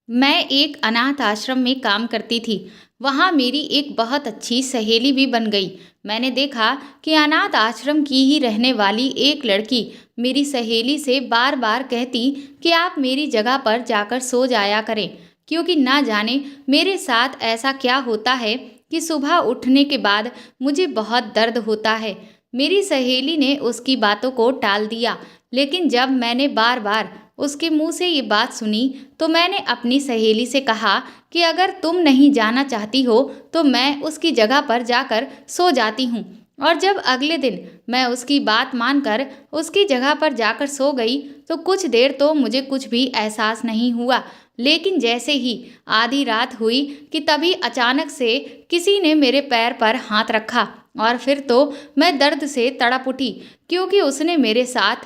मैं एक अनाथ आश्रम में काम करती थी। वहाँ मेरी एक बहुत अच्छी सहेली भी बन गई। मैंने देखा कि अनाथ आश्रम की ही रहने वाली एक लड़की मेरी सहेली से बार बार कहती कि आप मेरी जगह पर जाकर सो जाया करें, क्योंकि ना जाने मेरे साथ ऐसा क्या होता है कि सुबह उठने के बाद मुझे बहुत दर्द होता है। मेरी सहेली ने उसकी बातों को टाल दिया, लेकिन जब मैंने बार बार उसके मुंह से ये बात सुनी तो मैंने अपनी सहेली से कहा कि अगर तुम नहीं जाना चाहती हो तो मैं उसकी जगह पर जाकर सो जाती हूँ। और जब अगले दिन मैं उसकी बात मानकर उसकी जगह पर जाकर सो गई तो कुछ देर तो मुझे कुछ भी एहसास नहीं हुआ, लेकिन जैसे ही आधी रात हुई कि तभी अचानक से किसी ने मेरे पैर पर हाथ रखा और फिर तो मैं दर्द से तड़प उठी, क्योंकि उसने मेरे साथ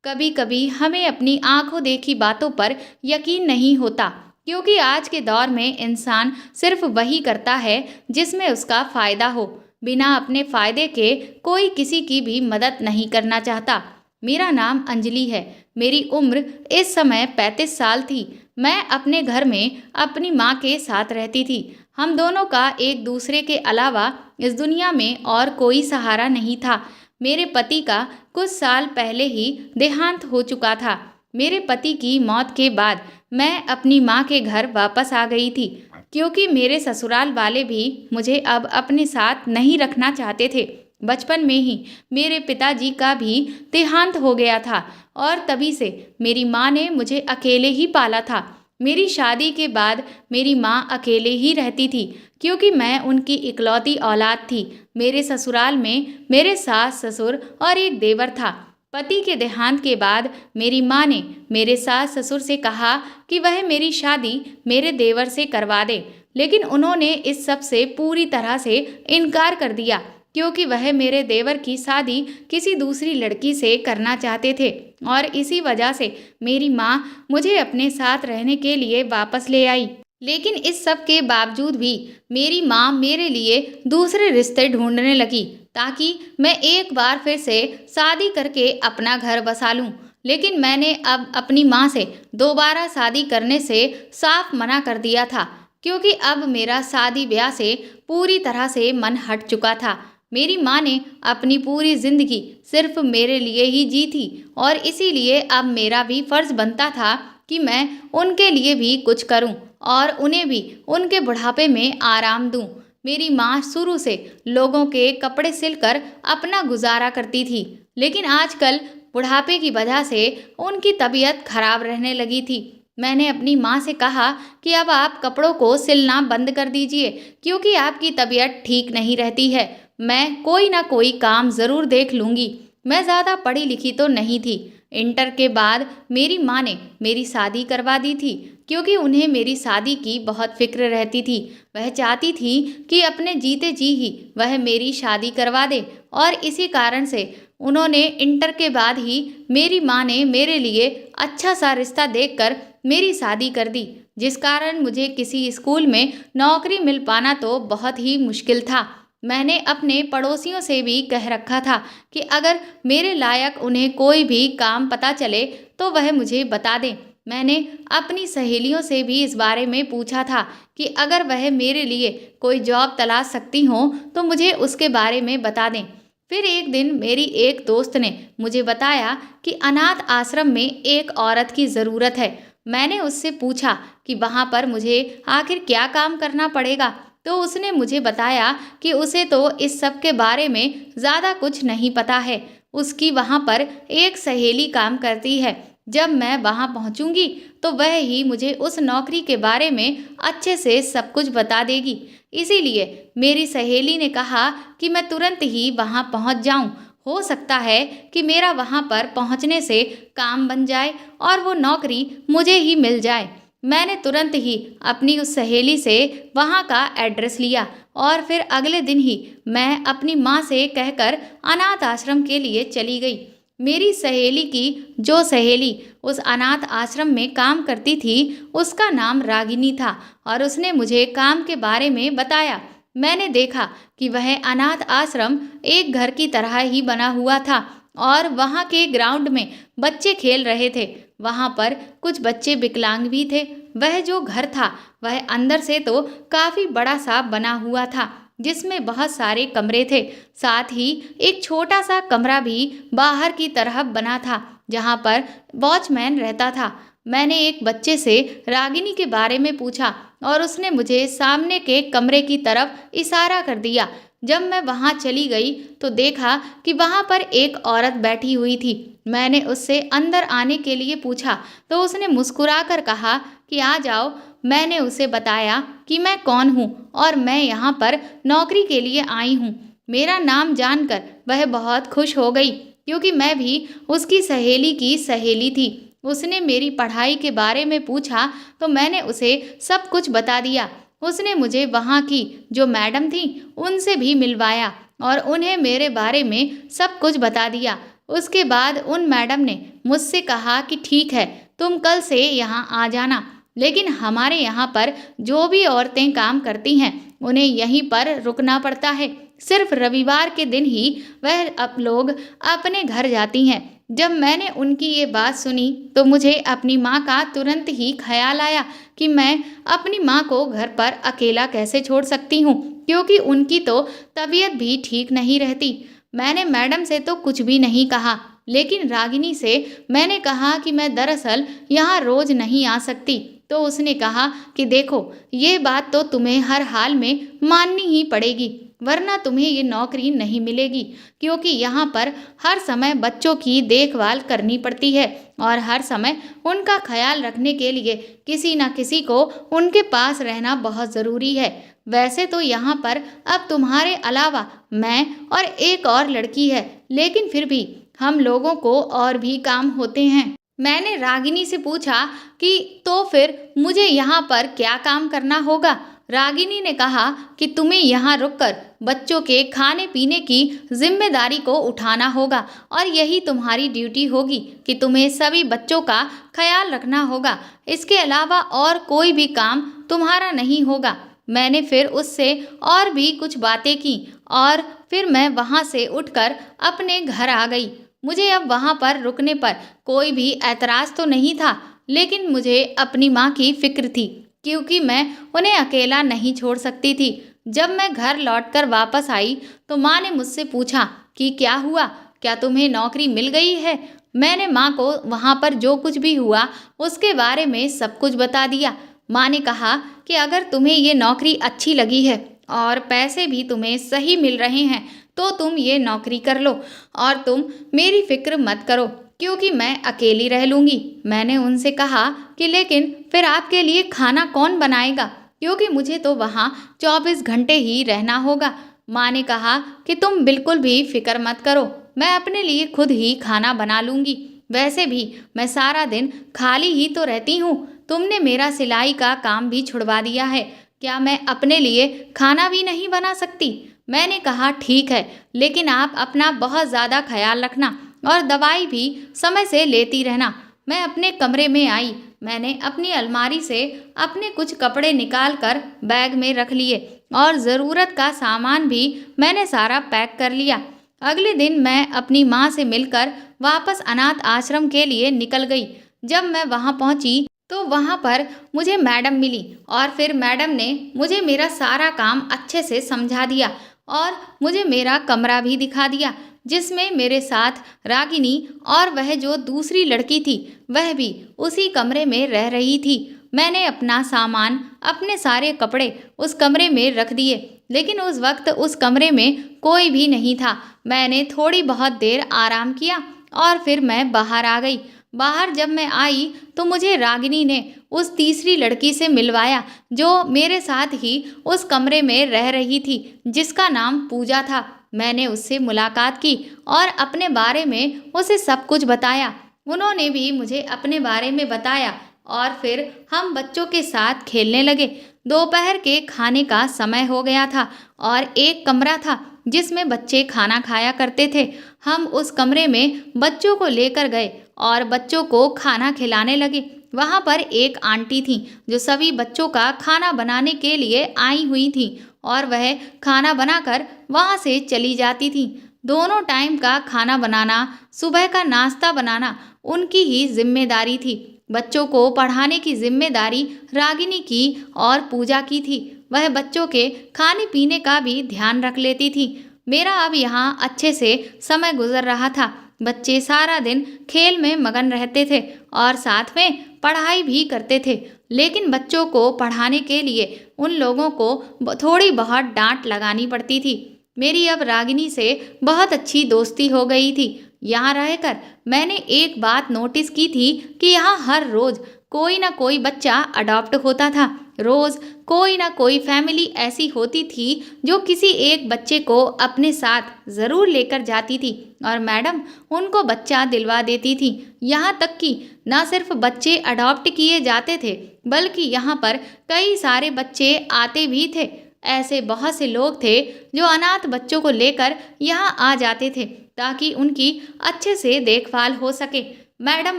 कभी कभी हमें अपनी आंखों देखी बातों पर यकीन नहीं होता, क्योंकि आज के दौर में इंसान सिर्फ वही करता है जिसमें उसका फायदा हो। बिना अपने फायदे के कोई किसी की भी मदद नहीं करना चाहता। मेरा नाम अंजलि है। मेरी उम्र इस समय 35 साल थी। मैं अपने घर में अपनी माँ के साथ रहती थी। हम दोनों का एक दूसरे के अलावा इस दुनिया में और कोई सहारा नहीं था। मेरे पति का कुछ साल पहले ही देहांत हो चुका था। मेरे पति की मौत के बाद मैं अपनी माँ के घर वापस आ गई थी, क्योंकि मेरे ससुराल वाले भी मुझे अब अपने साथ नहीं रखना चाहते थे। बचपन में ही मेरे पिताजी का भी देहांत हो गया था और तभी से मेरी माँ ने मुझे अकेले ही पाला था। मेरी शादी के बाद मेरी माँ अकेले ही रहती थी, क्योंकि मैं उनकी इकलौती औलाद थी। मेरे ससुराल में मेरे सास ससुर और एक देवर था। पति के देहांत के बाद मेरी माँ ने मेरे सास ससुर से कहा कि वह मेरी शादी मेरे देवर से करवा दे, लेकिन उन्होंने इस सब से पूरी तरह से इनकार कर दिया, क्योंकि वह मेरे देवर की शादी किसी दूसरी लड़की से करना चाहते थे। और इसी वजह से मेरी माँ मुझे अपने साथ रहने के लिए वापस ले आई। लेकिन इस सब के बावजूद भी मेरी माँ मेरे लिए दूसरे रिश्ते ढूंढने लगी, ताकि मैं एक बार फिर से शादी करके अपना घर बसा लूं। लेकिन मैंने अब अपनी माँ से दोबारा शादी करने से साफ मना कर दिया था, क्योंकि अब मेरा शादी ब्याह से पूरी तरह से मन हट चुका था। मेरी माँ ने अपनी पूरी जिंदगी सिर्फ मेरे लिए ही जी थी, और इसीलिए अब मेरा भी फर्ज बनता था कि मैं उनके लिए भी कुछ करूं और उन्हें भी उनके बुढ़ापे में आराम दूं। मेरी माँ शुरू से लोगों के कपड़े सिलकर अपना गुजारा करती थी, लेकिन आजकल बुढ़ापे की वजह से उनकी तबीयत खराब रहने लगी थी। मैंने अपनी माँ से कहा कि अब आप कपड़ों को सिलना बंद कर दीजिए, क्योंकि आपकी तबीयत ठीक नहीं रहती है। मैं कोई ना कोई काम ज़रूर देख लूँगी। मैं ज़्यादा पढ़ी लिखी तो नहीं थी। इंटर के बाद मेरी माँ ने मेरी शादी करवा दी थी, क्योंकि उन्हें मेरी शादी की बहुत फिक्र रहती थी। वह चाहती थी कि अपने जीते जी ही वह मेरी शादी करवा दे, और इसी कारण से उन्होंने इंटर के बाद ही मेरी माँ ने मेरे लिए अच्छा सा रिश्ता देखकर मेरी शादी कर दी, जिस कारण मुझे किसी स्कूल में नौकरी मिल पाना तो बहुत ही मुश्किल था। मैंने अपने पड़ोसियों से भी कह रखा था कि अगर मेरे लायक उन्हें कोई भी काम पता चले तो वह मुझे बता दें। मैंने अपनी सहेलियों से भी इस बारे में पूछा था कि अगर वह मेरे लिए कोई जॉब तलाश सकती हों तो मुझे उसके बारे में बता दें। फिर एक दिन मेरी एक दोस्त ने मुझे बताया कि अनाथ आश्रम में एक औरत की ज़रूरत है। मैंने उससे पूछा कि वहाँ पर मुझे आखिर क्या काम करना पड़ेगा, तो उसने मुझे बताया कि उसे तो इस सब के बारे में ज़्यादा कुछ नहीं पता है। उसकी वहाँ पर एक सहेली काम करती है। जब मैं वहाँ पहुँचूंगी तो वह ही मुझे उस नौकरी के बारे में अच्छे से सब कुछ बता देगी। इसीलिए मेरी सहेली ने कहा कि मैं तुरंत ही वहाँ पहुँच जाऊँ। हो सकता है कि मेरा वहाँ पर पहुँचने से काम बन जाए और वो नौकरी मुझे ही मिल जाए। मैंने तुरंत ही अपनी उस सहेली से वहाँ का एड्रेस लिया, और फिर अगले दिन ही मैं अपनी माँ से कहकर अनाथ आश्रम के लिए चली गई। मेरी सहेली की जो सहेली उस अनाथ आश्रम में काम करती थी उसका नाम रागिनी था, और उसने मुझे काम के बारे में बताया। मैंने देखा कि वह अनाथ आश्रम एक घर की तरह ही बना हुआ था, और वहाँ के ग्राउंड में बच्चे खेल रहे थे। वहाँ पर कुछ बच्चे विकलांग भी थे। वह जो घर था वह अंदर से तो काफी बड़ा सा बना हुआ था, जिसमें बहुत सारे कमरे थे। साथ ही एक छोटा सा कमरा भी बाहर की तरफ बना था, जहाँ पर वॉचमैन रहता था। मैंने एक बच्चे से रागिनी के बारे में पूछा और उसने मुझे सामने के कमरे की तरफ इशारा कर दिया। जब मैं वहां चली गई तो देखा कि वहां पर एक औरत बैठी हुई थी। मैंने उससे अंदर आने के लिए पूछा तो उसने मुस्कुराकर कहा कि आ जाओ। मैंने उसे बताया कि मैं कौन हूँ और मैं यहाँ पर नौकरी के लिए आई हूँ। मेरा नाम जानकर वह बहुत खुश हो गई, क्योंकि मैं भी उसकी सहेली की सहेली थी। उसने मेरी पढ़ाई के बारे में पूछा तो मैंने उसे सब कुछ बता दिया। उसने मुझे वहाँ की जो मैडम थी उनसे भी मिलवाया और उन्हें मेरे बारे में सब कुछ बता दिया। उसके बाद उन मैडम ने मुझसे कहा कि ठीक है, तुम कल से यहाँ आ जाना, लेकिन हमारे यहाँ पर जो भी औरतें काम करती हैं उन्हें यहीं पर रुकना पड़ता है। सिर्फ रविवार के दिन ही वह अब लोग अपने घर जाती हैं। जब मैंने उनकी ये बात सुनी तो मुझे अपनी माँ का तुरंत ही ख्याल आया कि मैं अपनी माँ को घर पर अकेला कैसे छोड़ सकती हूँ, क्योंकि उनकी तो तबीयत भी ठीक नहीं रहती। मैंने मैडम से तो कुछ भी नहीं कहा, लेकिन रागिनी से मैंने कहा कि मैं दरअसल यहाँ रोज नहीं आ सकती। तो उसने कहा कि देखो, ये बात तो तुम्हें हर हाल में माननी ही पड़ेगी, वरना तुम्हें ये नौकरी नहीं मिलेगी, क्योंकि यहाँ पर हर समय बच्चों की देखभाल करनी पड़ती है और हर समय उनका ख्याल रखने के लिए किसी न किसी को उनके पास रहना बहुत ज़रूरी है। वैसे तो यहाँ पर अब तुम्हारे अलावा मैं और एक और लड़की है, लेकिन फिर भी हम लोगों को और भी काम होते हैं। मैंने रागिनी से पूछा कि तो फिर मुझे यहाँ पर क्या काम करना होगा। रागिनी ने कहा कि तुम्हें यहाँ रुककर बच्चों के खाने पीने की जिम्मेदारी को उठाना होगा और यही तुम्हारी ड्यूटी होगी कि तुम्हें सभी बच्चों का ख्याल रखना होगा। इसके अलावा और कोई भी काम तुम्हारा नहीं होगा। मैंने फिर उससे और भी कुछ बातें की और फिर मैं वहाँ से उठकर अपने घर आ गई। मुझे अब वहाँ पर रुकने पर कोई भी ऐतराज़ तो नहीं था, लेकिन मुझे अपनी माँ की फिक्र थी, क्योंकि मैं उन्हें अकेला नहीं छोड़ सकती थी। जब मैं घर लौटकर वापस आई तो माँ ने मुझसे पूछा कि क्या हुआ, क्या तुम्हें नौकरी मिल गई है। मैंने माँ को वहाँ पर जो कुछ भी हुआ उसके बारे में सब कुछ बता दिया। माँ ने कहा कि अगर तुम्हें ये नौकरी अच्छी लगी है और पैसे भी तुम्हें सही मिल रहे हैं तो तुम ये नौकरी कर लो और तुम मेरी फिक्र मत करो, क्योंकि मैं अकेली रह लूँगी। मैंने उनसे कहा कि लेकिन फिर आपके लिए खाना कौन बनाएगा, क्योंकि मुझे तो वहाँ 24 घंटे ही रहना होगा। माँ ने कहा कि तुम बिल्कुल भी फिक्र मत करो, मैं अपने लिए खुद ही खाना बना लूँगी। वैसे भी मैं सारा दिन खाली ही तो रहती हूँ। तुमने मेरा सिलाई का काम भी छुड़वा दिया है, क्या मैं अपने लिए खाना भी नहीं बना सकती। मैंने कहा ठीक है, लेकिन आप अपना बहुत ज़्यादा ख्याल रखना और दवाई भी समय से लेती रहना। मैं अपने कमरे में आई। मैंने अपनी अलमारी से अपने कुछ कपड़े निकाल कर बैग में रख लिए और ज़रूरत का सामान भी मैंने सारा पैक कर लिया। अगले दिन मैं अपनी माँ से मिलकर वापस अनाथ आश्रम के लिए निकल गई। जब मैं वहाँ पहुँची तो वहाँ पर मुझे मैडम मिली और फिर मैडम ने मुझे मेरा सारा काम अच्छे से समझा दिया और मुझे मेरा कमरा भी दिखा दिया, जिसमें मेरे साथ रागिनी और वह जो दूसरी लड़की थी वह भी उसी कमरे में रह रही थी। मैंने अपना सामान, अपने सारे कपड़े उस कमरे में रख दिए, लेकिन उस वक्त उस कमरे में कोई भी नहीं था। मैंने थोड़ी बहुत देर आराम किया और फिर मैं बाहर आ गई। बाहर जब मैं आई तो मुझे रागिनी ने उस तीसरी लड़की से मिलवाया जो मेरे साथ ही उस कमरे में रह रही थी, जिसका नाम पूजा था। मैंने उससे मुलाकात की और अपने बारे में उसे सब कुछ बताया। उन्होंने भी मुझे अपने बारे में बताया और फिर हम बच्चों के साथ खेलने लगे। दोपहर के खाने का समय हो गया था और एक कमरा था जिसमें बच्चे खाना खाया करते थे। हम उस कमरे में बच्चों को लेकर गए और बच्चों को खाना खिलाने लगे। वहाँ पर एक आंटी थी जो सभी बच्चों का खाना बनाने के लिए आई हुई थी और वह खाना बनाकर वहाँ से चली जाती थी। दोनों टाइम का खाना बनाना, सुबह का नाश्ता बनाना उनकी ही जिम्मेदारी थी। बच्चों को पढ़ाने की जिम्मेदारी रागिनी की और पूजा की थी। वह बच्चों के खाने पीने का भी ध्यान रख लेती थी। मेरा अब यहाँ अच्छे से समय गुजर रहा था। बच्चे सारा दिन खेल में मगन रहते थे और साथ में पढ़ाई भी करते थे। लेकिन बच्चों को पढ़ाने के लिए उन लोगों को थोड़ी बहुत डांट लगानी पड़ती थी। मेरी अब रागिनी से बहुत अच्छी दोस्ती हो गई थी। यहाँ रहकर मैंने एक बात नोटिस की थी कि यहाँ हर रोज कोई ना कोई बच्चा अडॉप्ट होता था। रोज कोई ना कोई फैमिली ऐसी होती थी जो किसी एक बच्चे को अपने साथ ज़रूर लेकर जाती थी और मैडम उनको बच्चा दिलवा देती थी। यहाँ तक कि न सिर्फ बच्चे अडॉप्ट किए जाते थे बल्कि यहाँ पर कई सारे बच्चे आते भी थे। ऐसे बहुत से लोग थे जो अनाथ बच्चों को लेकर यहाँ आ जाते थे ताकि उनकी अच्छे से देखभाल हो सके। मैडम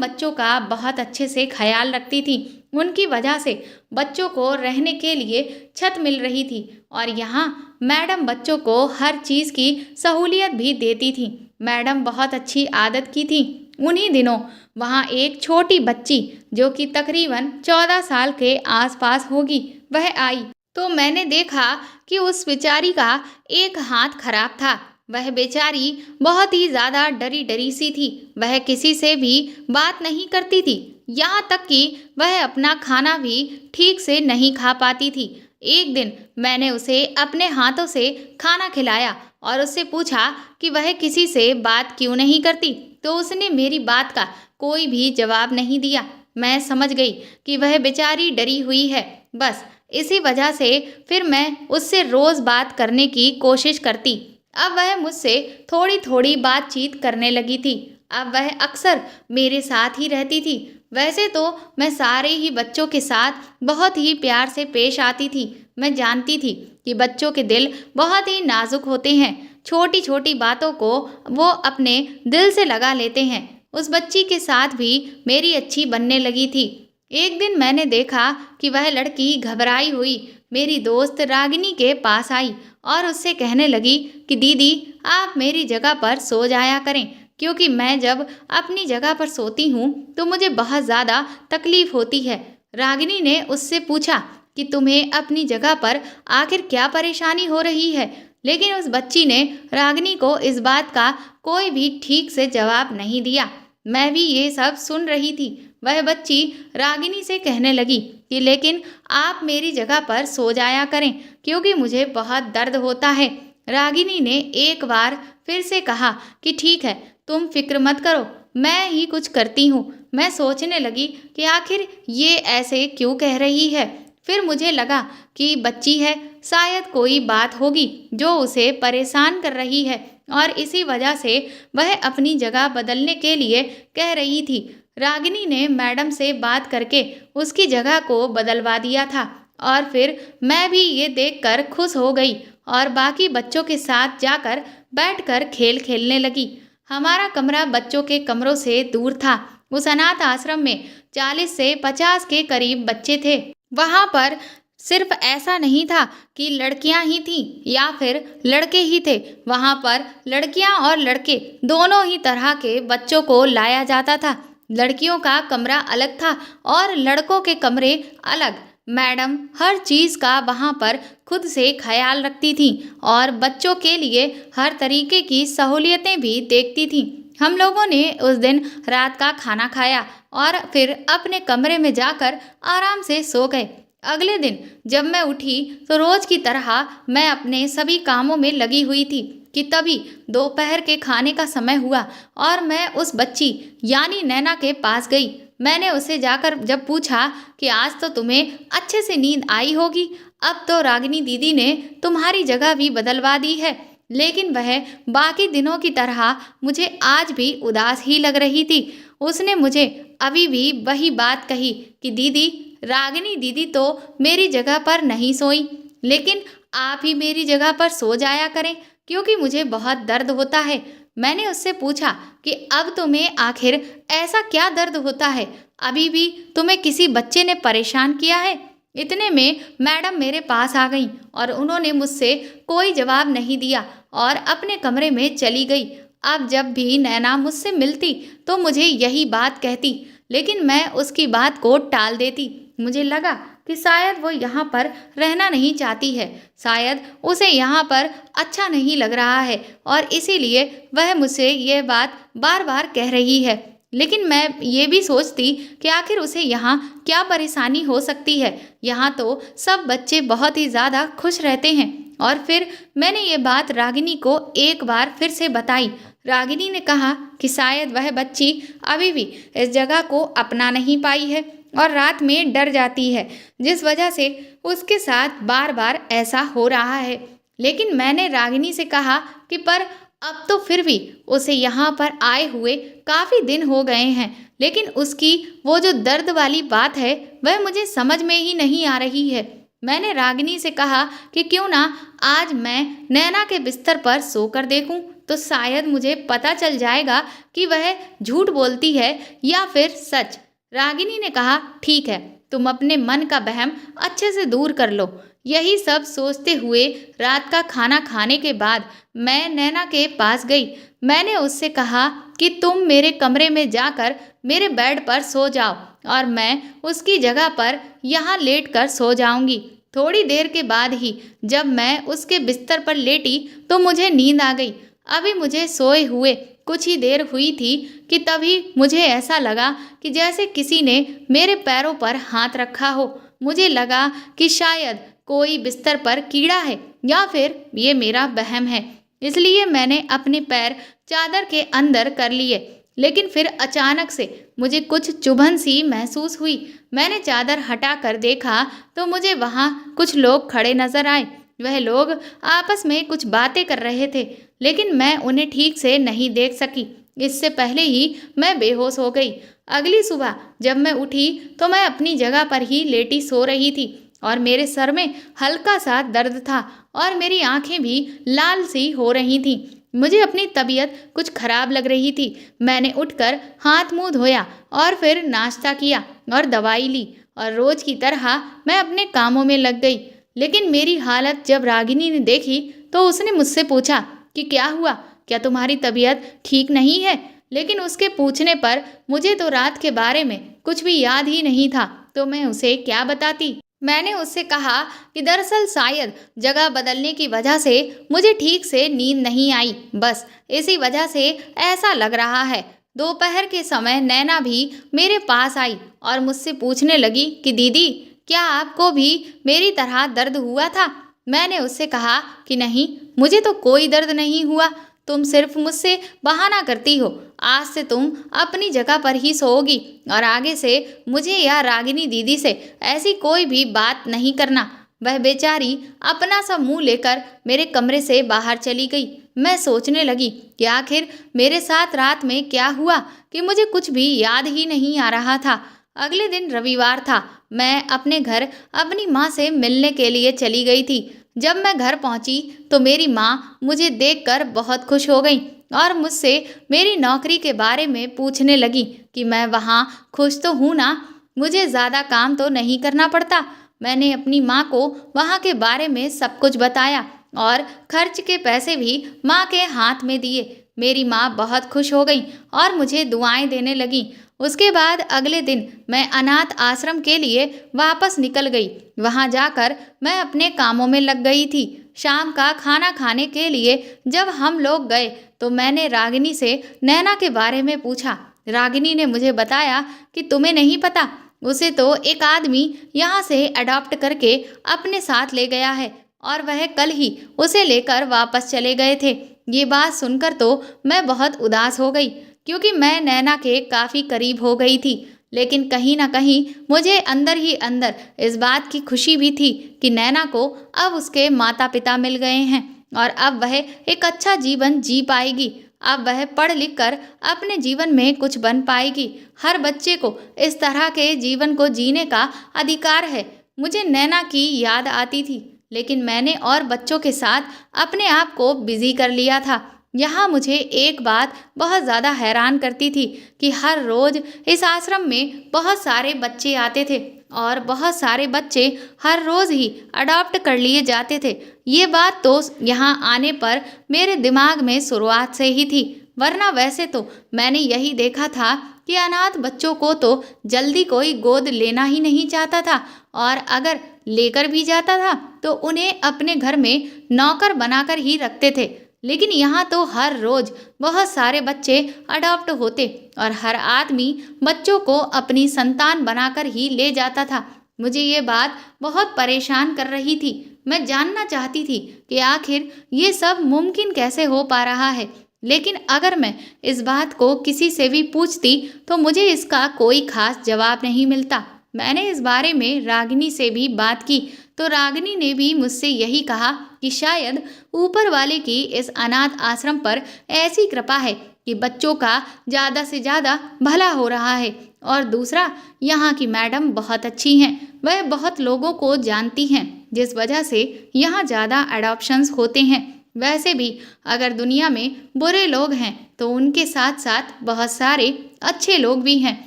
बच्चों का बहुत अच्छे से ख्याल रखती थी। उनकी वजह से बच्चों को रहने के लिए छत मिल रही थी और यहाँ मैडम बच्चों को हर चीज़ की सहूलियत भी देती थी। मैडम बहुत अच्छी आदत की थी। उन्हीं दिनों वहाँ एक छोटी बच्ची जो कि तकरीबन 14 साल के आसपास होगी, वह आई तो मैंने देखा कि उस बेचारी का एक हाथ खराब था। वह बेचारी बहुत ही ज़्यादा डरी डरी सी थी। वह किसी से भी बात नहीं करती थी, यहाँ तक कि वह अपना खाना भी ठीक से नहीं खा पाती थी। एक दिन मैंने उसे अपने हाथों से खाना खिलाया और उससे पूछा कि वह किसी से बात क्यों नहीं करती, तो उसने मेरी बात का कोई भी जवाब नहीं दिया। मैं समझ गई कि वह बेचारी डरी हुई है। बस इसी वजह से फिर मैं उससे रोज़ बात करने की कोशिश करती। अब वह मुझसे थोड़ी थोड़ी बातचीत करने लगी थी। अब वह अक्सर मेरे साथ ही रहती थी। वैसे तो मैं सारे ही बच्चों के साथ बहुत ही प्यार से पेश आती थी। मैं जानती थी कि बच्चों के दिल बहुत ही नाजुक होते हैं। छोटी छोटी बातों को वो अपने दिल से लगा लेते हैं। उस बच्ची के साथ भी मेरी अच्छी बनने लगी थी। एक दिन मैंने देखा कि वह लड़की घबराई हुई मेरी दोस्त रागिनी के पास आई और उससे कहने लगी कि दीदी आप मेरी जगह पर सो जाया करें, क्योंकि मैं जब अपनी जगह पर सोती हूँ तो मुझे बहुत ज़्यादा तकलीफ़ होती है। रागिनी ने उससे पूछा कि तुम्हें अपनी जगह पर आखिर क्या परेशानी हो रही है, लेकिन उस बच्ची ने रागिनी को इस बात का कोई भी ठीक से जवाब नहीं दिया। मैं भी ये सब सुन रही थी। वह बच्ची रागिनी से कहने लगी कि लेकिन आप मेरी जगह पर सो जाया करें, क्योंकि मुझे बहुत दर्द होता है। रागिनी ने एक बार फिर से कहा कि ठीक है, तुम फिक्र मत करो, मैं ही कुछ करती हूँ। मैं सोचने लगी कि आखिर ये ऐसे क्यों कह रही है। फिर मुझे लगा कि बच्ची है, शायद कोई बात होगी जो उसे परेशान कर रही है और इसी वजह से वह अपनी जगह बदलने के लिए कह रही थी। रागिनी ने मैडम से बात करके उसकी जगह को बदलवा दिया था और फिर मैं भी ये देखकर खुश हो गई और बाकी बच्चों के साथ जाकर बैठकर खेल खेलने लगी। हमारा कमरा बच्चों के कमरों से दूर था। उस अनाथ आश्रम में 40 से 50 के करीब बच्चे थे। वहाँ पर सिर्फ ऐसा नहीं था कि लड़कियां ही थीं या फिर लड़के ही थे। वहाँ पर लड़कियां और लड़के दोनों ही तरह के बच्चों को लाया जाता था। लड़कियों का कमरा अलग था और लड़कों के कमरे अलग। मैडम हर चीज़ का वहाँ पर खुद से ख्याल रखती थी और बच्चों के लिए हर तरीके की सहूलियतें भी देखती थी। हम लोगों ने उस दिन रात का खाना खाया और फिर अपने कमरे में जाकर आराम से सो गए। अगले दिन जब मैं उठी तो रोज़ की तरह मैं अपने सभी कामों में लगी हुई थी कि तभी दोपहर के खाने का समय हुआ और मैं उस बच्ची यानी नैना के पास गई। मैंने उसे जाकर जब पूछा कि आज तो तुम्हें अच्छे से नींद आई होगी, अब तो रागिनी दीदी ने तुम्हारी जगह भी बदलवा दी है। लेकिन वह बाकी दिनों की तरह मुझे आज भी उदास ही लग रही थी। उसने मुझे अभी भी वही बात कही कि दीदी, रागिनी दीदी तो मेरी जगह पर नहीं सोई, लेकिन आप ही मेरी जगह पर सो जाया करें, क्योंकि मुझे बहुत दर्द होता है। मैंने उससे पूछा कि अब तुम्हें आखिर ऐसा क्या दर्द होता है, अभी भी तुम्हें किसी बच्चे ने परेशान किया है? इतने में मैडम मेरे पास आ गईं और उन्होंने मुझसे कोई जवाब नहीं दिया और अपने कमरे में चली गई। अब जब भी नैना मुझसे मिलती तो मुझे यही बात कहती, लेकिन मैं उसकी बात को टाल देती। मुझे लगा कि शायद वो यहाँ पर रहना नहीं चाहती है, शायद उसे यहाँ पर अच्छा नहीं लग रहा है और इसीलिए वह मुझसे ये बात बार बार कह रही है। लेकिन मैं ये भी सोचती कि आखिर उसे यहाँ क्या परेशानी हो सकती है, यहाँ तो सब बच्चे बहुत ही ज़्यादा खुश रहते हैं। और फिर मैंने ये बात रागिनी को एक बार फिर से बताई। रागिनी ने कहा कि शायद वह बच्ची अभी भी इस जगह को अपना नहीं पाई है और रात में डर जाती है, जिस वजह से उसके साथ बार बार ऐसा हो रहा है। लेकिन मैंने रागिनी से कहा कि पर अब तो फिर भी उसे यहाँ पर आए हुए काफ़ी दिन हो गए हैं, लेकिन उसकी वो जो दर्द वाली बात है वह मुझे समझ में ही नहीं आ रही है। मैंने रागिनी से कहा कि क्यों ना आज मैं नैना के बिस्तर पर सोकर देखूं, तो शायद मुझे पता चल जाएगा कि वह झूठ बोलती है या फिर सच। रागिनी ने कहा ठीक है, तुम अपने मन का वहम अच्छे से दूर कर लो। यही सब सोचते हुए रात का खाना खाने के बाद मैं नैना के पास गई। मैंने उससे कहा कि तुम मेरे कमरे में जाकर मेरे बेड पर सो जाओ और मैं उसकी जगह पर यहाँ लेट कर सो जाऊंगी। थोड़ी देर के बाद ही जब मैं उसके बिस्तर पर लेटी तो मुझे नींद आ गई। अभी मुझे सोए हुए कुछ ही देर हुई थी कि तभी मुझे ऐसा लगा कि जैसे किसी ने मेरे पैरों पर हाथ रखा हो। मुझे लगा कि शायद कोई बिस्तर पर कीड़ा है या फिर ये मेरा वहम है, इसलिए मैंने अपने पैर चादर के अंदर कर लिए। लेकिन फिर अचानक से मुझे कुछ चुभन सी महसूस हुई। मैंने चादर हटा कर देखा तो मुझे वहाँ कुछ लोग खड़े नजर आए। वह लोग आपस में कुछ बातें कर रहे थे, लेकिन मैं उन्हें ठीक से नहीं देख सकी। इससे पहले ही मैं बेहोश हो गई। अगली सुबह जब मैं उठी तो मैं अपनी जगह पर ही लेटी सो रही थी और मेरे सर में हल्का सा दर्द था और मेरी आंखें भी लाल सी हो रही थीं। मुझे अपनी तबीयत कुछ खराब लग रही थी। मैंने उठकर हाथ मुंह धोया और फिर नाश्ता किया और दवाई ली और रोज की तरह मैं अपने कामों में लग गई। लेकिन मेरी हालत जब रागिनी ने देखी तो उसने मुझसे पूछा कि क्या हुआ, क्या तुम्हारी तबीयत ठीक नहीं है? लेकिन उसके पूछने पर मुझे तो रात के बारे में कुछ भी याद ही नहीं था, तो मैं उसे क्या बताती। मैंने उससे कहा कि दरअसल शायद जगह बदलने की वजह से मुझे ठीक से नींद नहीं आई, बस इसी वजह से ऐसा लग रहा है। दोपहर के समय नैना भी मेरे पास आई और मुझसे पूछने लगी कि दीदी, क्या आपको भी मेरी तरह दर्द हुआ था? मैंने उससे कहा कि नहीं, मुझे तो कोई दर्द नहीं हुआ, तुम सिर्फ मुझसे बहाना करती हो। आज से तुम अपनी जगह पर ही सोओगी और आगे से मुझे या रागिनी दीदी से ऐसी कोई भी बात नहीं करना। वह बेचारी अपना सा मुंह लेकर मेरे कमरे से बाहर चली गई। मैं सोचने लगी कि आखिर मेरे साथ रात में क्या हुआ कि मुझे कुछ भी याद ही नहीं आ रहा था। अगले दिन रविवार था। मैं अपने घर अपनी माँ से मिलने के लिए चली गई थी। जब मैं घर पहुंची तो मेरी माँ मुझे देखकर बहुत खुश हो गई और मुझसे मेरी नौकरी के बारे में पूछने लगी कि मैं वहाँ खुश तो हूँ ना, मुझे ज़्यादा काम तो नहीं करना पड़ता। मैंने अपनी माँ को वहाँ के बारे में सब कुछ बताया और खर्च के पैसे भी माँ के हाथ में दिए। मेरी माँ बहुत खुश हो गई और मुझे दुआएं देने लगी। उसके बाद अगले दिन मैं अनाथ आश्रम के लिए वापस निकल गई। वहां जाकर मैं अपने कामों में लग गई थी। शाम का खाना खाने के लिए जब हम लोग गए तो मैंने रागिनी से नैना के बारे में पूछा। रागिनी ने मुझे बताया कि तुम्हें नहीं पता, उसे तो एक आदमी यहाँ से अडॉप्ट करके अपने साथ ले गया है और वह कल ही उसे लेकर वापस चले गए थे। ये बात सुनकर तो मैं बहुत उदास हो गई, क्योंकि मैं नैना के काफ़ी करीब हो गई थी। लेकिन कहीं ना कहीं मुझे अंदर ही अंदर इस बात की खुशी भी थी कि नैना को अब उसके माता पिता मिल गए हैं और अब वह एक अच्छा जीवन जी पाएगी। अब वह पढ़ लिख कर अपने जीवन में कुछ बन पाएगी। हर बच्चे को इस तरह के जीवन को जीने का अधिकार है। मुझे नैना की याद आती थी, लेकिन मैंने और बच्चों के साथ अपने आप को बिजी कर लिया था। यहाँ मुझे एक बात बहुत ज़्यादा हैरान करती थी कि हर रोज़ इस आश्रम में बहुत सारे बच्चे आते थे और बहुत सारे बच्चे हर रोज़ ही अडॉप्ट कर लिए जाते थे। ये बात तो यहाँ आने पर मेरे दिमाग में शुरुआत से ही थी। वरना वैसे तो मैंने यही देखा था कि अनाथ बच्चों को तो जल्दी कोई गोद लेना ही नहीं चाहता था, और अगर लेकर भी जाता था तो उन्हें अपने घर में नौकर बनाकर ही रखते थे। लेकिन यहाँ तो हर रोज बहुत सारे बच्चे अडॉप्ट होते और हर आदमी बच्चों को अपनी संतान बनाकर ही ले जाता था। मुझे ये बात बहुत परेशान कर रही थी। मैं जानना चाहती थी कि आखिर ये सब मुमकिन कैसे हो पा रहा है। लेकिन अगर मैं इस बात को किसी से भी पूछती तो मुझे इसका कोई खास जवाब नहीं मिलता। मैंने इस बारे में रागिनी से भी बात की तो रागिनी ने भी मुझसे यही कहा कि शायद ऊपर वाले की इस अनाथ आश्रम पर ऐसी कृपा है कि बच्चों का ज़्यादा से ज़्यादा भला हो रहा है। और दूसरा, यहाँ की मैडम बहुत अच्छी हैं, वह बहुत लोगों को जानती हैं, जिस वजह से यहाँ ज़्यादा अडॉप्शंस होते हैं। वैसे भी अगर दुनिया में बुरे लोग हैं तो उनके साथ साथ बहुत सारे अच्छे लोग भी हैं।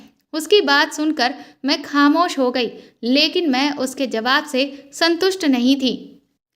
उसकी बात सुनकर मैं खामोश हो गई, लेकिन मैं उसके जवाब से संतुष्ट नहीं थी।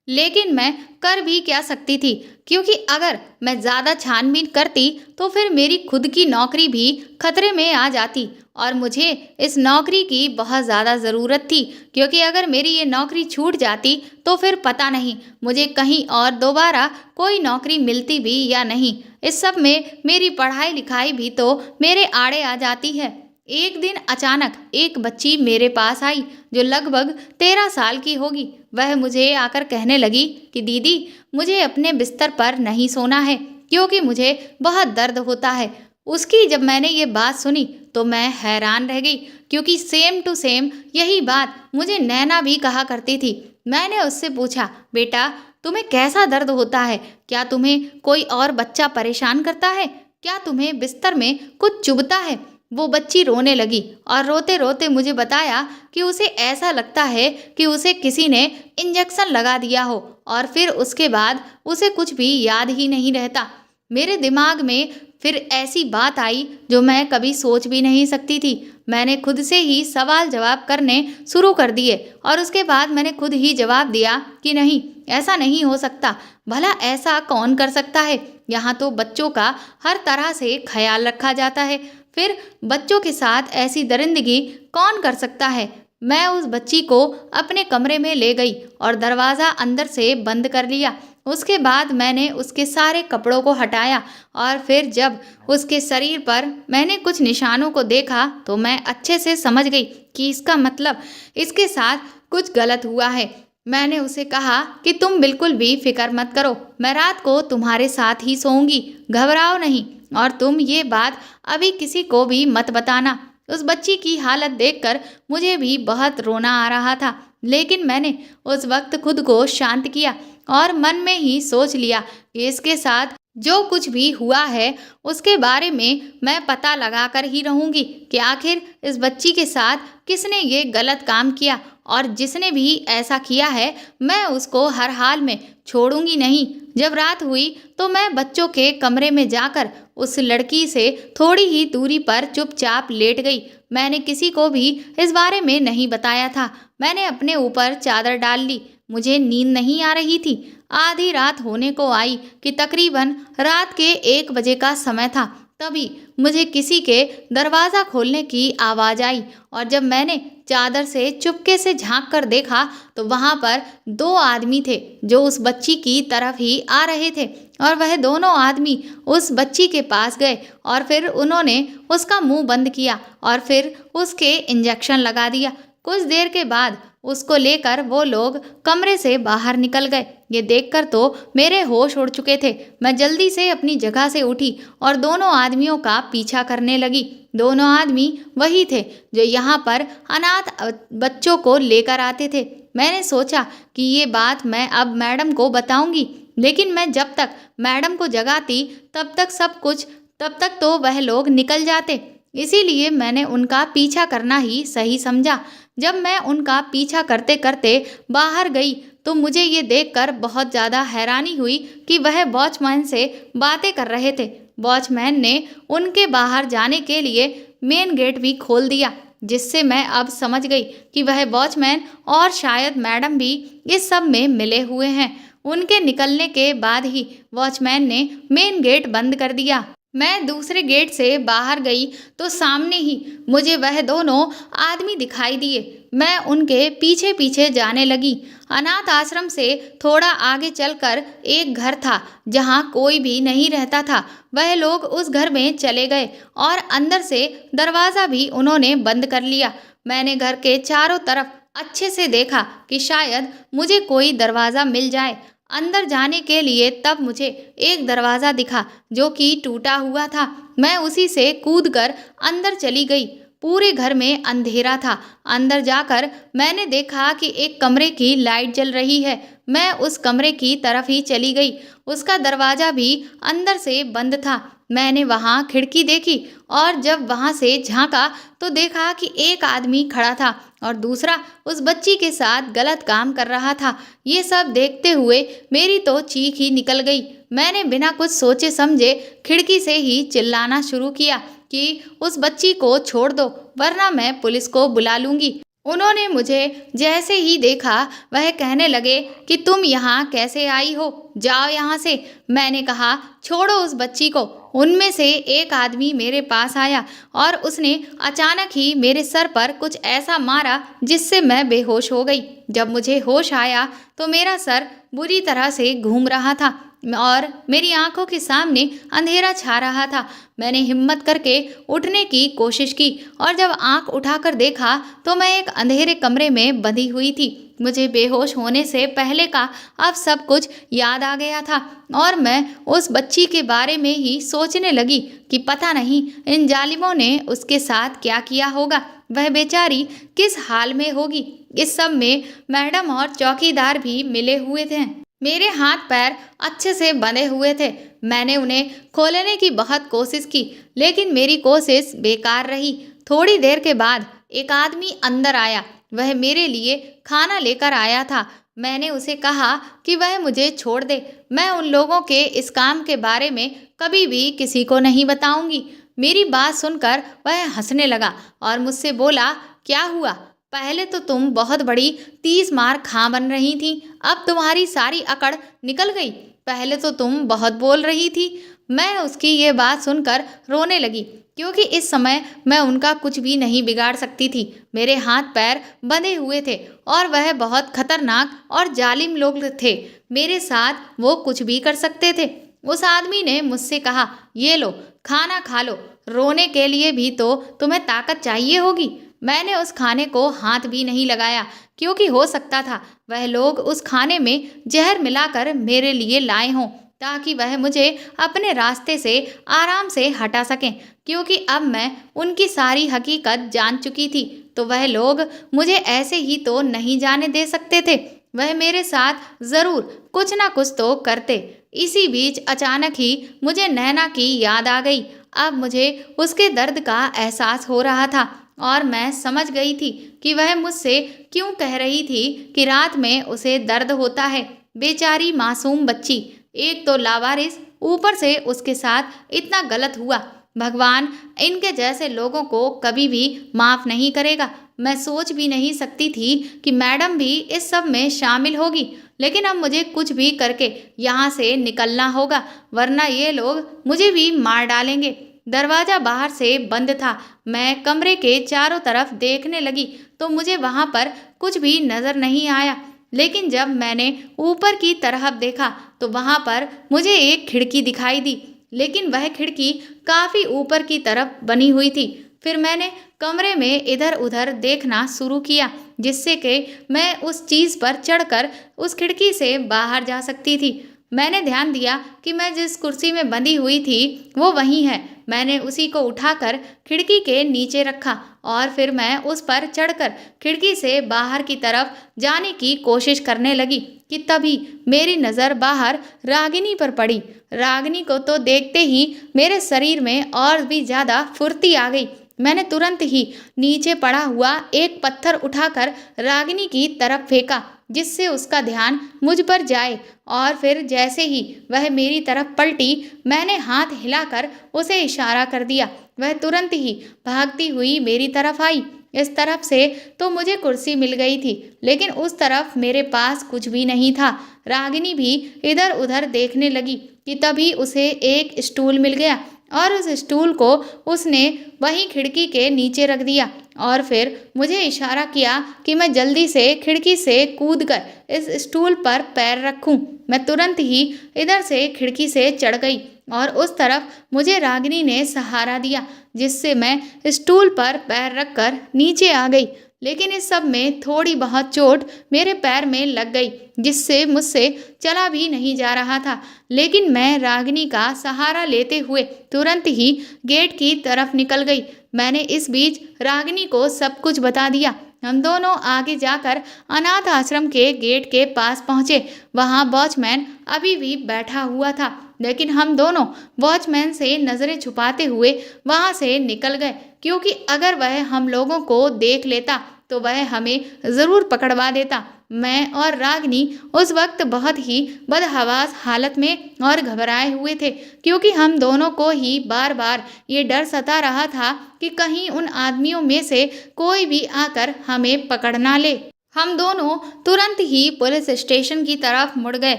लेकिन मैं कर भी क्या सकती थी, क्योंकि अगर मैं ज़्यादा छानबीन करती तो फिर मेरी खुद की नौकरी भी खतरे में आ जाती, और मुझे इस नौकरी की बहुत ज़्यादा ज़रूरत थी, क्योंकि अगर मेरी ये नौकरी छूट जाती तो फिर पता नहीं मुझे कहीं और दोबारा कोई नौकरी मिलती भी या नहीं। इस सब में मेरी पढ़ाई लिखाई भी तो मेरे आड़े आ जाती है। एक दिन अचानक एक बच्ची मेरे पास आई जो लगभग 13 साल की होगी। वह मुझे आकर कहने लगी कि दीदी, मुझे अपने बिस्तर पर नहीं सोना है क्योंकि मुझे बहुत दर्द होता है। उसकी जब मैंने ये बात सुनी तो मैं हैरान रह गई, क्योंकि सेम टू सेम यही बात मुझे नैना भी कहा करती थी। मैंने उससे पूछा, बेटा तुम्हें कैसा दर्द होता है? क्या तुम्हें कोई और बच्चा परेशान करता है? क्या तुम्हें बिस्तर में कुछ चुभता है? वो बच्ची रोने लगी और रोते रोते मुझे बताया कि उसे ऐसा लगता है कि उसे किसी ने इंजेक्शन लगा दिया हो, और फिर उसके बाद उसे कुछ भी याद ही नहीं रहता। मेरे दिमाग में फिर ऐसी बात आई जो मैं कभी सोच भी नहीं सकती थी। मैंने खुद से ही सवाल जवाब करने शुरू कर दिए और उसके बाद मैंने खुद ही जवाब दिया कि नहीं, ऐसा नहीं हो सकता। भला ऐसा कौन कर सकता है? यहाँ तो बच्चों का हर तरह से ख्याल रखा जाता है, फिर बच्चों के साथ ऐसी दरिंदगी कौन कर सकता है? मैं उस बच्ची को अपने कमरे में ले गई और दरवाज़ा अंदर से बंद कर लिया। उसके बाद मैंने उसके सारे कपड़ों को हटाया और फिर जब उसके शरीर पर मैंने कुछ निशानों को देखा तो मैं अच्छे से समझ गई कि इसका मतलब इसके साथ कुछ गलत हुआ है। मैंने उसे कहा कि तुम बिल्कुल भी फिक्र मत करो, मैं रात को तुम्हारे साथ ही सोऊंगी, घबराओ नहीं, और तुम ये बात अभी किसी को भी मत बताना। उस बच्ची की हालत देखकर मुझे भी बहुत रोना आ रहा था, लेकिन मैंने उस वक्त खुद को शांत किया और मन में ही सोच लिया कि इसके साथ जो कुछ भी हुआ है उसके बारे में मैं पता लगा कर ही रहूंगी कि आखिर इस बच्ची के साथ किसने ये गलत काम किया, और जिसने भी ऐसा किया है मैं उसको हर हाल में छोड़ूंगी नहीं। जब रात हुई तो मैं बच्चों के कमरे में जाकर उस लड़की से थोड़ी ही दूरी पर चुपचाप लेट गई। मैंने किसी को भी इस बारे में नहीं बताया था। मैंने अपने ऊपर चादर डाल ली। मुझे नींद नहीं आ रही थी। आधी रात होने को आई कि तकरीबन रात के 1 बजे का समय था। तभी मुझे किसी के दरवाज़ा खोलने की आवाज़ आई, और जब मैंने चादर से चुपके से झांक कर देखा तो वहाँ पर 2 आदमी थे जो उस बच्ची की तरफ ही आ रहे थे, और वह दोनों आदमी उस बच्ची के पास गए और फिर उन्होंने उसका मुंह बंद किया और फिर उसके इंजेक्शन लगा दिया। कुछ देर के बाद उसको लेकर वो लोग कमरे से बाहर निकल गए। ये देखकर तो मेरे होश उड़ चुके थे। मैं जल्दी से अपनी जगह से उठी और दोनों आदमियों का पीछा करने लगी। दोनों आदमी वही थे जो यहाँ पर अनाथ बच्चों को लेकर आते थे। मैंने सोचा कि ये बात मैं अब मैडम को बताऊंगी, लेकिन मैं जब तक मैडम को जगाती तब तक तो वह लोग निकल जाते। इसीलिए मैंने उनका पीछा करना ही सही समझा। जब मैं उनका पीछा करते करते बाहर गई तो मुझे ये देखकर बहुत ज़्यादा हैरानी हुई कि वह वॉचमैन से बातें कर रहे थे। वॉचमैन ने उनके बाहर जाने के लिए मेन गेट भी खोल दिया, जिससे मैं अब समझ गई कि वह वॉचमैन और शायद मैडम भी इस सब में मिले हुए हैं। उनके निकलने के बाद ही वॉचमैन ने मेन गेट बंद कर दिया। मैं दूसरे गेट से बाहर गई तो सामने ही मुझे वह दोनों आदमी दिखाई दिए। मैं उनके पीछे पीछे जाने लगी। अनाथ आश्रम से थोड़ा आगे चलकर एक घर था जहाँ कोई भी नहीं रहता था। वह लोग उस घर में चले गए और अंदर से दरवाज़ा भी उन्होंने बंद कर लिया। मैंने घर के चारों तरफ अच्छे से देखा कि शायद मुझे कोई दरवाज़ा मिल जाए अंदर जाने के लिए। तब मुझे एक दरवाज़ा दिखा जो कि टूटा हुआ था। मैं उसी से कूदकर अंदर चली गई। पूरे घर में अंधेरा था। अंदर जाकर मैंने देखा कि एक कमरे की लाइट जल रही है। मैं उस कमरे की तरफ ही चली गई। उसका दरवाज़ा भी अंदर से बंद था। मैंने वहाँ खिड़की देखी और जब वहाँ से झांका तो देखा कि एक आदमी खड़ा था और दूसरा उस बच्ची के साथ गलत काम कर रहा था। ये सब देखते हुए मेरी तो चीख ही निकल गई। मैंने बिना कुछ सोचे समझे खिड़की से ही चिल्लाना शुरू किया कि उस बच्ची को छोड़ दो वरना मैं पुलिस को बुला लूंगी। उन्होंने मुझे जैसे ही देखा वह कहने लगे कि तुम यहाँ कैसे आई हो, जाओ यहाँ से। मैंने कहा छोड़ो उस बच्ची को। उनमें से एक आदमी मेरे पास आया और उसने अचानक ही मेरे सर पर कुछ ऐसा मारा जिससे मैं बेहोश हो गई। जब मुझे होश आया तो मेरा सर बुरी तरह से घूम रहा था और मेरी आंखों के सामने अंधेरा छा रहा था। मैंने हिम्मत करके उठने की कोशिश की और जब आंख उठाकर देखा तो मैं एक अंधेरे कमरे में बंधी हुई थी। मुझे बेहोश होने से पहले का अब सब कुछ याद आ गया था और मैं उस बच्ची के बारे में ही सोचने लगी कि पता नहीं इन जालिमों ने उसके साथ क्या किया होगा। वह बेचारी किस हाल में होगी। इस सब में मैडम और चौकीदार भी मिले हुए थे। मेरे हाथ पैर अच्छे से बंधे हुए थे। मैंने उन्हें खोलने की बहुत कोशिश की लेकिन मेरी कोशिश बेकार रही। थोड़ी देर के बाद एक आदमी अंदर आया। वह मेरे लिए खाना लेकर आया था। मैंने उसे कहा कि वह मुझे छोड़ दे। मैं उन लोगों के इस काम के बारे में कभी भी किसी को नहीं बताऊंगी। मेरी बात सुनकर वह हंसने लगा और मुझसे बोला, क्या हुआ? पहले तो तुम बहुत बड़ी 30 मार खां बन रही थी, अब तुम्हारी सारी अकड़ निकल गई। पहले तो तुम बहुत बोल रही थी। मैं उसकी ये बात सुनकर रोने लगी क्योंकि इस समय मैं उनका कुछ भी नहीं बिगाड़ सकती थी। मेरे हाथ पैर बंधे हुए थे और वह बहुत खतरनाक और जालिम लोग थे। मेरे साथ वो कुछ भी कर सकते थे। उस आदमी ने मुझसे कहा, ये लो खाना खा लो, रोने के लिए भी तो तुम्हें ताकत चाहिए होगी। मैंने उस खाने को हाथ भी नहीं लगाया क्योंकि हो सकता था वह लोग उस खाने में जहर मिलाकर मेरे लिए लाए हों ताकि वह मुझे अपने रास्ते से आराम से हटा सकें। क्योंकि अब मैं उनकी सारी हकीकत जान चुकी थी तो वह लोग मुझे ऐसे ही तो नहीं जाने दे सकते थे। वह मेरे साथ ज़रूर कुछ ना कुछ तो करते। इसी बीच अचानक ही मुझे नैना की याद आ गई। अब मुझे उसके दर्द का एहसास हो रहा था और मैं समझ गई थी कि वह मुझसे क्यों कह रही थी कि रात में उसे दर्द होता है। बेचारी मासूम बच्ची, एक तो लावारिस, ऊपर से उसके साथ इतना गलत हुआ। भगवान इनके जैसे लोगों को कभी भी माफ़ नहीं करेगा। मैं सोच भी नहीं सकती थी कि मैडम भी इस सब में शामिल होगी। लेकिन अब मुझे कुछ भी करके यहाँ से निकलना होगा वरना ये लोग मुझे भी मार डालेंगे। दरवाज़ा बाहर से बंद था। मैं कमरे के चारों तरफ देखने लगी तो मुझे वहाँ पर कुछ भी नज़र नहीं आया। लेकिन जब मैंने ऊपर की तरफ देखा तो वहाँ पर मुझे एक खिड़की दिखाई दी, लेकिन वह खिड़की काफ़ी ऊपर की तरफ बनी हुई थी। फिर मैंने कमरे में इधर उधर देखना शुरू किया जिससे कि मैं उस चीज़ पर चढ़कर उस खिड़की से बाहर जा सकती थी। मैंने ध्यान दिया कि मैं जिस कुर्सी में बंधी हुई थी वो वही है। मैंने उसी को उठाकर खिड़की के नीचे रखा और फिर मैं उस पर चढ़कर खिड़की से बाहर की तरफ जाने की कोशिश करने लगी कि तभी मेरी नज़र बाहर रागिनी पर पड़ी। रागिनी को तो देखते ही मेरे शरीर में और भी ज़्यादा फुर्ती आ गई। मैंने तुरंत ही नीचे पड़ा हुआ एक पत्थर उठाकर रागिनी की तरफ फेंका जिससे उसका ध्यान मुझ पर जाए और फिर जैसे ही वह मेरी तरफ पलटी मैंने हाथ हिलाकर उसे इशारा कर दिया। वह तुरंत ही भागती हुई मेरी तरफ आई। इस तरफ से तो मुझे कुर्सी मिल गई थी लेकिन उस तरफ मेरे पास कुछ भी नहीं था। रागिनी भी इधर उधर देखने लगी कि तभी उसे एक स्टूल मिल गया और उस स्टूल को उसने वहीं खिड़की के नीचे रख दिया और फिर मुझे इशारा किया कि मैं जल्दी से खिड़की से कूदकर इस स्टूल पर पैर रखूं। मैं तुरंत ही इधर से खिड़की से चढ़ गई और उस तरफ मुझे रागिनी ने सहारा दिया, जिससे मैं स्टूल पर पैर रखकर नीचे आ गई। लेकिन इस सब में थोड़ी बहुत चोट मेरे पैर में लग गई, जिससे मुझसे चला भी नहीं जा रहा था। लेकिन मैं रागिनी का सहारा लेते हुए तुरंत ही गेट की तरफ निकल गई। मैंने इस बीच रागिनी को सब कुछ बता दिया। हम दोनों आगे जाकर अनाथ आश्रम के गेट के पास पहुंचे। वहां वॉचमैन अभी भी बैठा हुआ था, लेकिन हम दोनों वॉचमैन से नजरें छुपाते हुए वहां से निकल गए, क्योंकि अगर वह हम लोगों को देख लेता तो वह हमें ज़रूर पकड़वा देता। मैं और रागिनी उस वक्त बहुत ही बदहवास हालत में और घबराए हुए थे, क्योंकि हम दोनों को ही बार बार ये डर सता रहा था कि कहीं उन आदमियों में से कोई भी आकर हमें पकड़ ना ले। हम दोनों तुरंत ही पुलिस स्टेशन की तरफ मुड़ गए,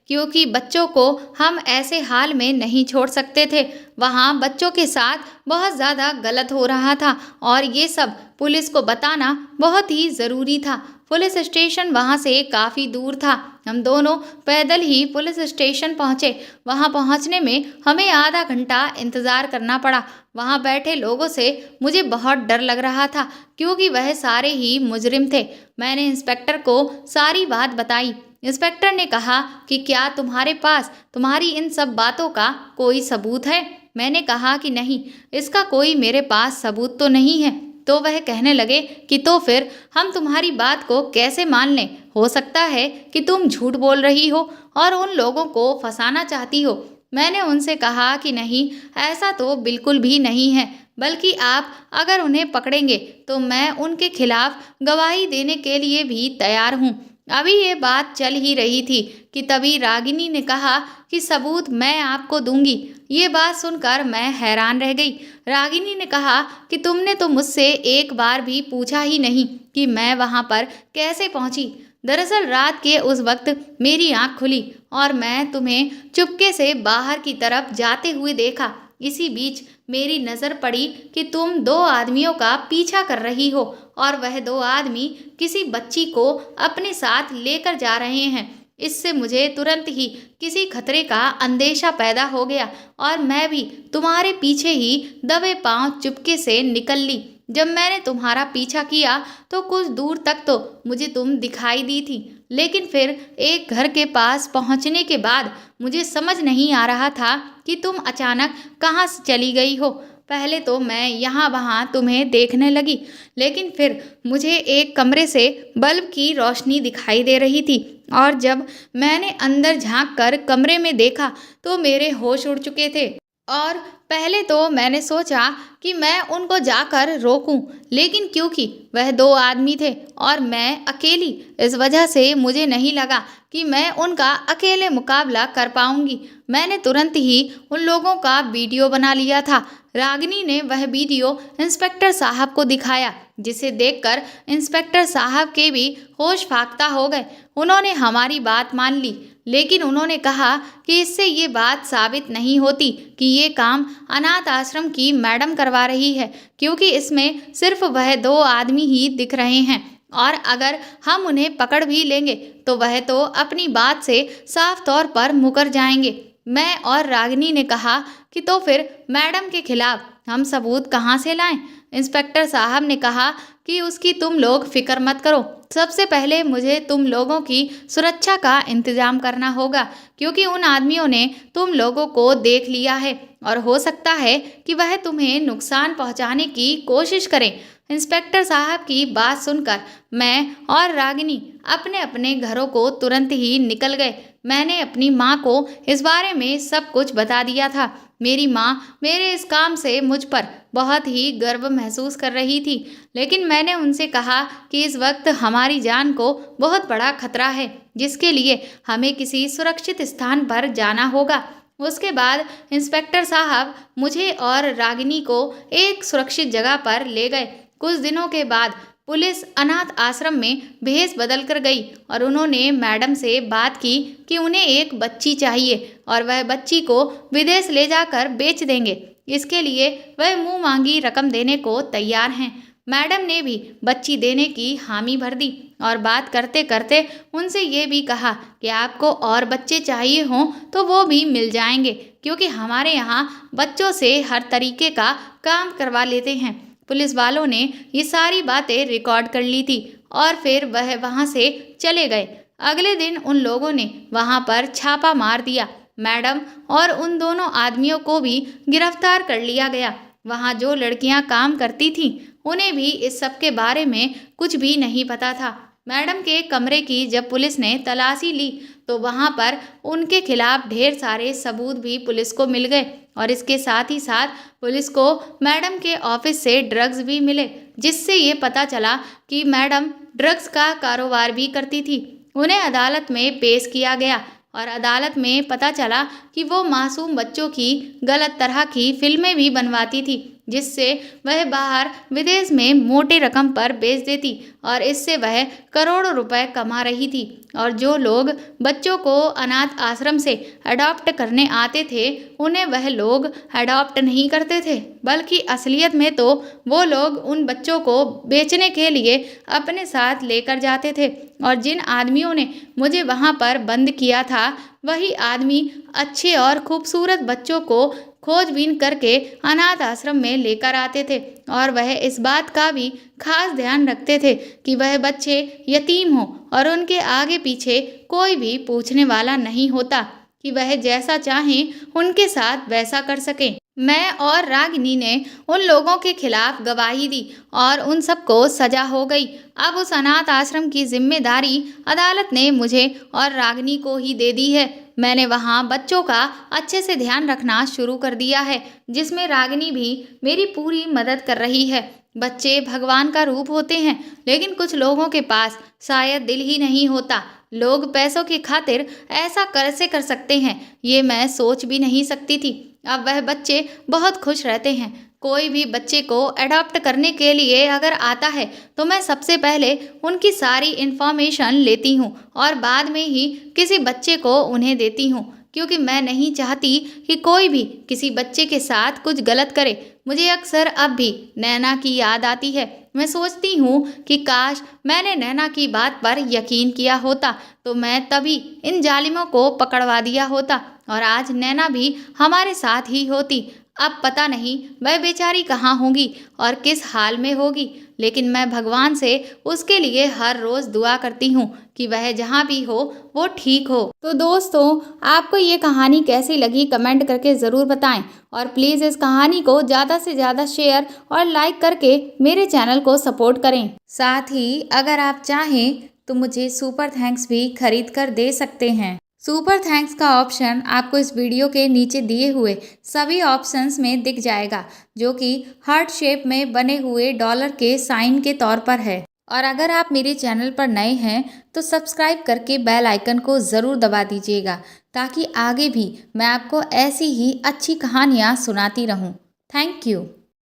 क्योंकि बच्चों को हम ऐसे हाल में नहीं छोड़ सकते थे। वहाँ बच्चों के साथ बहुत ज़्यादा गलत हो रहा था और ये सब पुलिस को बताना बहुत ही ज़रूरी था। पुलिस स्टेशन वहाँ से काफ़ी दूर था। हम दोनों पैदल ही पुलिस स्टेशन पहुँचे। वहाँ पहुँचने में हमें आधा घंटा इंतज़ार करना पड़ा। वहाँ बैठे लोगों से मुझे बहुत डर लग रहा था, क्योंकि वह सारे ही मुजरिम थे। मैंने इंस्पेक्टर को सारी बात बताई। इंस्पेक्टर ने कहा कि क्या तुम्हारे पास तुम्हारी इन सब बातों का कोई सबूत है? मैंने कहा कि नहीं, इसका कोई मेरे पास सबूत तो नहीं है। तो वह कहने लगे कि तो फिर हम तुम्हारी बात को कैसे मान लें? हो सकता है कि तुम झूठ बोल रही हो और उन लोगों को फंसाना चाहती हो। मैंने उनसे कहा कि नहीं, ऐसा तो बिल्कुल भी नहीं है, बल्कि आप अगर उन्हें पकड़ेंगे तो मैं उनके खिलाफ गवाही देने के लिए भी तैयार हूँ। अभी ये बात चल ही रही थी कि तभी रागिनी ने कहा कि सबूत मैं आपको दूंगी। ये बात सुनकर मैं हैरान रह गई। रागिनी ने कहा कि तुमने तो मुझसे एक बार भी पूछा ही नहीं कि मैं वहाँ पर कैसे पहुँची। दरअसल रात के उस वक्त मेरी आँख खुली और मैं तुम्हें चुपके से बाहर की तरफ जाते हुए देखा। इसी बीच मेरी नज़र पड़ी कि तुम दो आदमियों का पीछा कर रही हो और वह दो आदमी किसी बच्ची को अपने साथ लेकर जा रहे हैं। इससे मुझे तुरंत ही किसी खतरे का अंदेशा पैदा हो गया और मैं भी तुम्हारे पीछे ही दबे पांव चुपके से निकल ली। जब मैंने तुम्हारा पीछा किया तो कुछ दूर तक तो मुझे तुम दिखाई दी थी, लेकिन फिर एक घर के पास पहुंचने के बाद मुझे समझ नहीं आ रहा था कि तुम अचानक कहाँ से चली गई हो। पहले तो मैं यहाँ वहाँ तुम्हें देखने लगी, लेकिन फिर मुझे एक कमरे से बल्ब की रोशनी दिखाई दे रही थी और जब मैंने अंदर झांक कर कमरे में देखा तो मेरे होश उड़ चुके थे। और पहले तो मैंने सोचा कि मैं उनको जाकर रोकूं, लेकिन क्योंकि वह दो आदमी थे और मैं अकेली, इस वजह से मुझे नहीं लगा कि मैं उनका अकेले मुकाबला कर पाऊंगी। मैंने तुरंत ही उन लोगों का वीडियो बना लिया था। रागिनी ने वह वीडियो इंस्पेक्टर साहब को दिखाया, जिसे देखकर इंस्पेक्टर साहब के भी होश फाख्ता हो गए। उन्होंने हमारी बात मान ली, लेकिन उन्होंने कहा कि इससे ये बात साबित नहीं होती कि ये काम अनाथ आश्रम की मैडम करवा रही है, क्योंकि इसमें सिर्फ वह दो आदमी ही दिख रहे हैं और अगर हम उन्हें पकड़ भी लेंगे तो वह तो अपनी बात से साफ तौर पर मुकर जाएंगे। मैं और रागिनी ने कहा कि तो फिर मैडम के खिलाफ हम सबूत कहाँ से लाएं? इंस्पेक्टर साहब ने कहा कि उसकी तुम लोग फिक्र मत करो। सबसे पहले मुझे तुम लोगों की सुरक्षा का इंतजाम करना होगा, क्योंकि उन आदमियों ने तुम लोगों को देख लिया है और हो सकता है कि वह तुम्हें नुकसान पहुंचाने की कोशिश करें। इंस्पेक्टर साहब की बात सुनकर मैं और रागिनी अपने अपने घरों को तुरंत ही निकल गए। मैंने अपनी माँ को इस बारे में सब कुछ बता दिया था। मेरी माँ मेरे इस काम से मुझ पर बहुत ही गर्व महसूस कर रही थी, लेकिन मैंने उनसे कहा कि इस वक्त हमारी जान को बहुत बड़ा खतरा है, जिसके लिए हमें किसी सुरक्षित स्थान पर जाना होगा। उसके बाद इंस्पेक्टर साहब मुझे और रागिनी को एक सुरक्षित जगह पर ले गए। कुछ दिनों के बाद पुलिस अनाथ आश्रम में भेष बदल कर गई और उन्होंने मैडम से बात की कि उन्हें एक बच्ची चाहिए और वह बच्ची को विदेश ले जाकर बेच देंगे। इसके लिए वह मुंह मांगी रकम देने को तैयार हैं। मैडम ने भी बच्ची देने की हामी भर दी और बात करते करते उनसे ये भी कहा कि आपको और बच्चे चाहिए हों तो वो भी मिल जाएंगे, क्योंकि हमारे यहाँ बच्चों से हर तरीके का काम करवा लेते हैं। पुलिस वालों ने ये सारी बातें रिकॉर्ड कर ली थी और फिर वह वहाँ से चले गए। अगले दिन उन लोगों ने वहाँ पर छापा मार दिया। मैडम और उन दोनों आदमियों को भी गिरफ्तार कर लिया गया। वहाँ जो लड़कियाँ काम करती थीं उन्हें भी इस सब के बारे में कुछ भी नहीं पता था। मैडम के कमरे की जब पुलिस ने तलाशी ली तो वहाँ पर उनके खिलाफ ढेर सारे सबूत भी पुलिस को मिल गए और इसके साथ ही साथ पुलिस को मैडम के ऑफिस से ड्रग्स भी मिले, जिससे ये पता चला कि मैडम ड्रग्स का कारोबार भी करती थी। उन्हें अदालत में पेश किया गया और अदालत में पता चला कि वो मासूम बच्चों की गलत तरह की फिल्में भी बनवाती थी, जिससे वह बाहर विदेश में मोटे रकम पर बेच देती और इससे वह करोड़ों रुपए कमा रही थी। और जो लोग बच्चों को अनाथ आश्रम से अडॉप्ट करने आते थे उन्हें वह लोग अडॉप्ट नहीं करते थे, बल्कि असलियत में तो वो लोग उन बच्चों को बेचने के लिए अपने साथ लेकर जाते थे। और जिन आदमियों ने मुझे वहाँ पर बंद किया था वही आदमी अच्छे और खूबसूरत बच्चों को खोजबीन करके अनाथ आश्रम में लेकर आते थे और वह इस बात का भी खास ध्यान रखते थे कि वह बच्चे यतीम हों और उनके आगे पीछे कोई भी पूछने वाला नहीं होता, कि वह जैसा चाहें उनके साथ वैसा कर सकें। मैं और रागिनी ने उन लोगों के खिलाफ गवाही दी और उन सबको सजा हो गई। अब उस अनाथ आश्रम की जिम्मेदारी अदालत ने मुझे और रागिनी को ही दे दी है। मैंने वहाँ बच्चों का अच्छे से ध्यान रखना शुरू कर दिया है, जिसमें रागिनी भी मेरी पूरी मदद कर रही है। बच्चे भगवान का रूप होते हैं, लेकिन कुछ लोगों के पास शायद दिल ही नहीं होता। लोग पैसों की खातिर ऐसा कैसे कर सकते हैं, ये मैं सोच भी नहीं सकती थी। अब वह बच्चे बहुत खुश रहते हैं। कोई भी बच्चे को अडॉप्ट करने के लिए अगर आता है तो मैं सबसे पहले उनकी सारी इन्फॉर्मेशन लेती हूँ और बाद में ही किसी बच्चे को उन्हें देती हूँ, क्योंकि मैं नहीं चाहती कि कोई भी किसी बच्चे के साथ कुछ गलत करे। मुझे अक्सर अब भी नैना की याद आती है। मैं सोचती हूँ कि काश मैंने नैना की बात पर यकीन किया होता तो मैं तभी इन जालिमों को पकड़वा दिया होता और आज नैना भी हमारे साथ ही होती। अब पता नहीं वह बेचारी कहाँ होगी और किस हाल में होगी, लेकिन मैं भगवान से उसके लिए हर रोज़ दुआ करती हूँ कि वह जहाँ भी हो वो ठीक हो। तो दोस्तों, आपको ये कहानी कैसी लगी कमेंट करके ज़रूर बताएं और प्लीज़ इस कहानी को ज़्यादा से ज़्यादा शेयर और लाइक करके मेरे चैनल को सपोर्ट करें। साथ ही अगर आप चाहें तो मुझे सुपर थैंक्स भी खरीद कर दे सकते हैं। सुपर थैंक्स का ऑप्शन आपको इस वीडियो के नीचे दिए हुए सभी ऑप्शंस में दिख जाएगा, जो कि हार्ट शेप में बने हुए डॉलर के साइन के तौर पर है। और अगर आप मेरे चैनल पर नए हैं तो सब्सक्राइब करके बेल आइकन को ज़रूर दबा दीजिएगा, ताकि आगे भी मैं आपको ऐसी ही अच्छी कहानियाँ सुनाती रहूँ। Thank you.